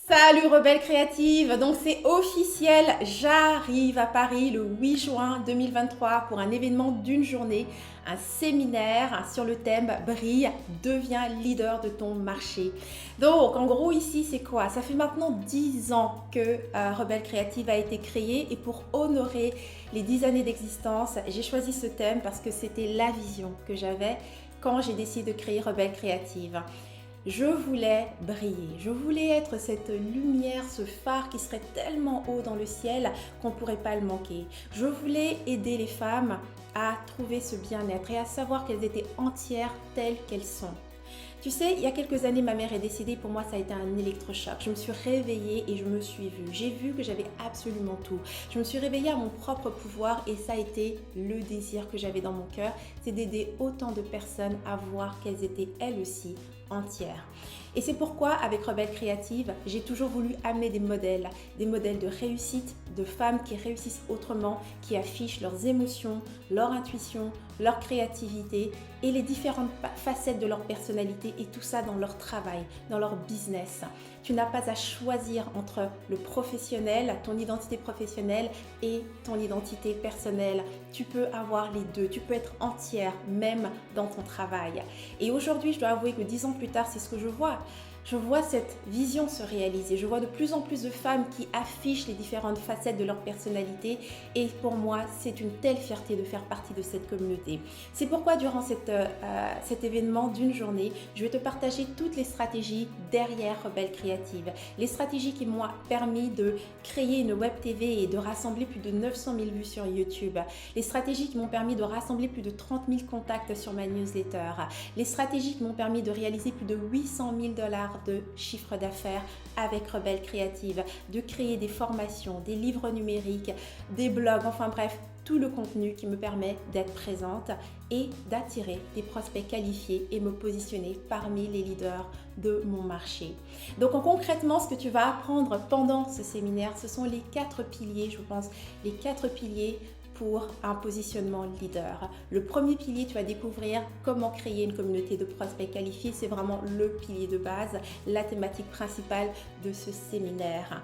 Salut rebelle créative, donc c'est officiel, j'arrive à Paris le 8 juin 2023 pour un événement d'une journée, un séminaire sur le thème Brille, deviens leader de ton marché. Donc en gros ici c'est quoi? Ça fait maintenant 10 ans que Rebelle Créative a été créée et pour honorer les 10 années d'existence, j'ai choisi ce thème parce que c'était la vision que j'avais quand j'ai décidé de créer Rebelle Créative. Je voulais briller, je voulais être cette lumière, ce phare qui serait tellement haut dans le ciel qu'on ne pourrait pas le manquer. Je voulais aider les femmes à trouver ce bien-être et à savoir qu'elles étaient entières telles qu'elles sont. Tu sais, il y a quelques années, ma mère est décédée. Pour moi, ça a été un électrochoc. Je me suis réveillée et je me suis vue. J'ai vu que j'avais absolument tout. Je me suis réveillée à mon propre pouvoir et ça a été le désir que j'avais dans mon cœur. C'est d'aider autant de personnes à voir qu'elles étaient elles aussi entières. Et c'est pourquoi, avec Rebelle Créative, j'ai toujours voulu amener des modèles de réussite, de femmes qui réussissent autrement, qui affichent leurs émotions, leur intuition, leur créativité et les différentes facettes de leur personnalité et tout ça dans leur travail, dans leur business. Tu n'as pas à choisir entre le professionnel, ton identité professionnelle et ton identité personnelle. Tu peux avoir les deux, tu peux être entière même dans ton travail. Et aujourd'hui, je dois avouer que 10 ans plus tard, c'est ce que je vois. Je vois cette vision se réaliser. Je vois de plus en plus de femmes qui affichent les différentes facettes de leur personnalité et pour moi, c'est une telle fierté de faire partie de cette communauté. C'est pourquoi durant cet événement d'une journée, je vais te partager toutes les stratégies derrière Rebelle Créative. Les stratégies qui m'ont permis de créer une web TV et de rassembler plus de 900 000 vues sur YouTube. Les stratégies qui m'ont permis de rassembler plus de 30 000 contacts sur ma newsletter. Les stratégies qui m'ont permis de réaliser plus de 800 000 $ de chiffre d'affaires avec Rebelle Créative, de créer des formations, des livres numériques, des blogs, enfin bref, tout le contenu qui me permet d'être présente et d'attirer des prospects qualifiés et me positionner parmi les leaders de mon marché. Donc concrètement, ce que tu vas apprendre pendant ce séminaire, ce sont les 4 piliers, je pense, les 4 piliers pour un positionnement leader. Le premier pilier, tu vas découvrir comment créer une communauté de prospects qualifiés. C'est vraiment le pilier de base, la thématique principale de ce séminaire.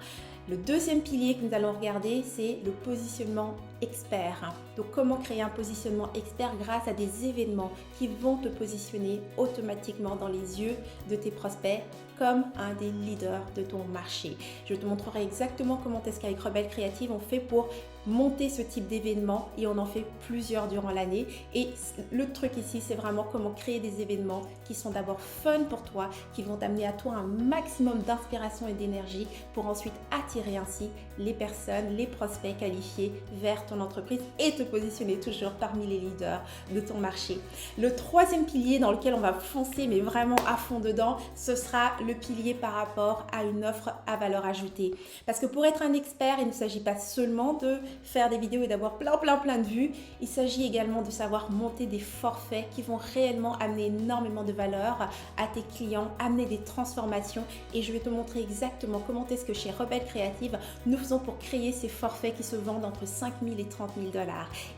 Le deuxième pilier que nous allons regarder, c'est le positionnement expert. Donc, comment créer un positionnement expert grâce à des événements qui vont te positionner automatiquement dans les yeux de tes prospects comme un des leaders de ton marché. Je te montrerai exactement comment est-ce qu'avec Rebelle Créative, on fait pour monter ce type d'événement et on en fait plusieurs durant l'année. Et le truc ici, c'est vraiment comment créer des événements qui sont d'abord fun pour toi, qui vont t'amener à toi un maximum d'inspiration et d'énergie pour ensuite attirer ainsi les personnes, les prospects qualifiés vers ton entreprise et te positionner toujours parmi les leaders de ton marché. Le troisième pilier dans lequel on va foncer mais vraiment à fond dedans, ce sera le pilier par rapport à une offre à valeur ajoutée. Parce que pour être un expert, il ne s'agit pas seulement de faire des vidéos et d'avoir plein de vues, il s'agit également de savoir monter des forfaits qui vont réellement amener énormément de valeur à tes clients, amener des transformations et je vais te montrer exactement comment est-ce que chez Rebelle Créative, nous faisons pour créer ces forfaits qui se vendent entre 5 000 et 30 000 $.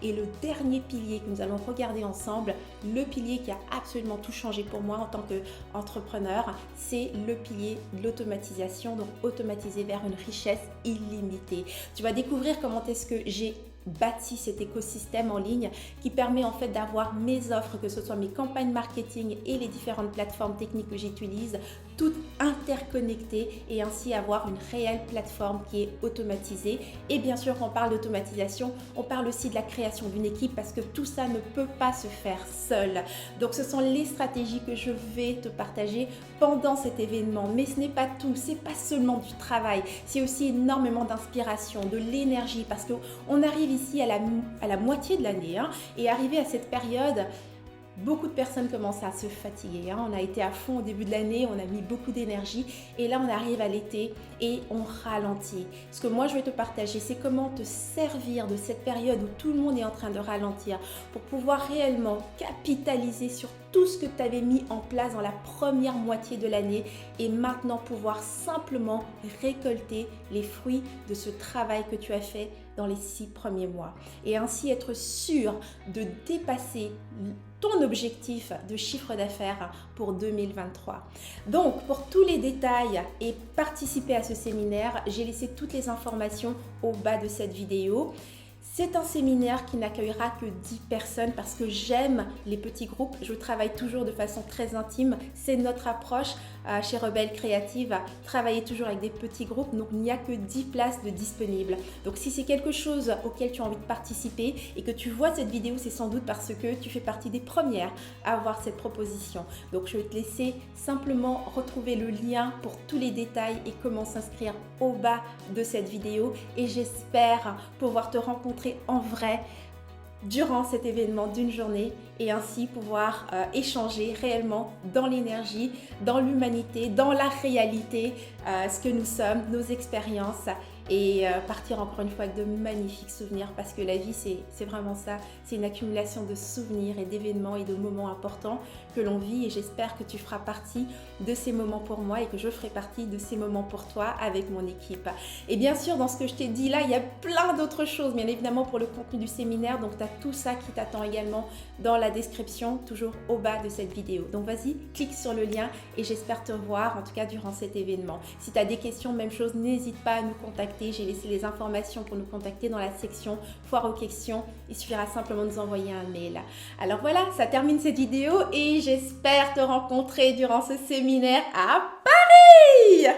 Et le dernier pilier que nous allons regarder ensemble, le pilier qui a absolument tout changé pour moi en tant qu'entrepreneur, c'est le pilier de l'automatisation, donc automatiser vers une richesse illimitée. Tu vas découvrir comment est-ce que j'ai bâti cet écosystème en ligne qui permet en fait d'avoir mes offres, que ce soit mes campagnes marketing et les différentes plateformes techniques que j'utilise, toutes interconnectées et ainsi avoir une réelle plateforme qui est automatisée. Et bien sûr, quand on parle d'automatisation, on parle aussi de la création d'une équipe parce que tout ça ne peut pas se faire seul. Donc ce sont les stratégies que je vais te partager pendant cet événement. Mais ce n'est pas tout, c'est pas seulement du travail, c'est aussi énormément d'inspiration, de l'énergie parce qu'on arrive ici à la moitié de l'année et arrivé à cette période, beaucoup de personnes commencent à se fatiguer. On a été à fond au début de l'année, on a mis beaucoup d'énergie et là on arrive à l'été et on ralentit. Ce que moi je vais te partager, c'est comment te servir de cette période où tout le monde est en train de ralentir pour pouvoir réellement capitaliser sur tout ce que tu avais mis en place dans la première moitié de l'année et maintenant pouvoir simplement récolter les fruits de ce travail que tu as fait dans les 6 premiers mois et ainsi être sûr de dépasser ton objectif de chiffre d'affaires pour 2023. Donc, pour tous les détails et participer à ce séminaire, j'ai laissé toutes les informations au bas de cette vidéo. C'est un séminaire qui n'accueillera que 10 personnes parce que j'aime les petits groupes. Je travaille toujours de façon très intime. C'est notre approche chez Rebelle Créative, travailler toujours avec des petits groupes. Donc, il n'y a que 10 places de disponibles. Donc, si c'est quelque chose auquel tu as envie de participer et que tu vois cette vidéo, c'est sans doute parce que tu fais partie des premières à avoir cette proposition. Donc, je vais te laisser simplement retrouver le lien pour tous les détails et comment s'inscrire au bas de cette vidéo. Et j'espère pouvoir te rencontrer en vrai durant cet événement d'une journée et ainsi pouvoir échanger réellement dans l'énergie, dans l'humanité, dans la réalité, ce que nous sommes, nos expériences et partir encore une fois avec de magnifiques souvenirs parce que la vie c'est vraiment ça, c'est une accumulation de souvenirs et d'événements et de moments importants que l'on vit et j'espère que tu feras partie de ces moments pour moi et que je ferai partie de ces moments pour toi avec mon équipe. Et bien sûr dans ce que je t'ai dit là, il y a plein d'autres choses bien évidemment pour le contenu du séminaire, donc tu as tout ça qui t'attend également dans la description, toujours au bas de cette vidéo. Donc vas-y, clique sur le lien et j'espère te voir en tout cas durant cet événement. Si tu as des questions, même chose, n'hésite pas à nous contacter. J'ai laissé les informations pour nous contacter dans la section foire aux questions. Il suffira simplement de nous envoyer un mail. Alors voilà, ça termine cette vidéo et j'espère te rencontrer durant ce séminaire à Paris.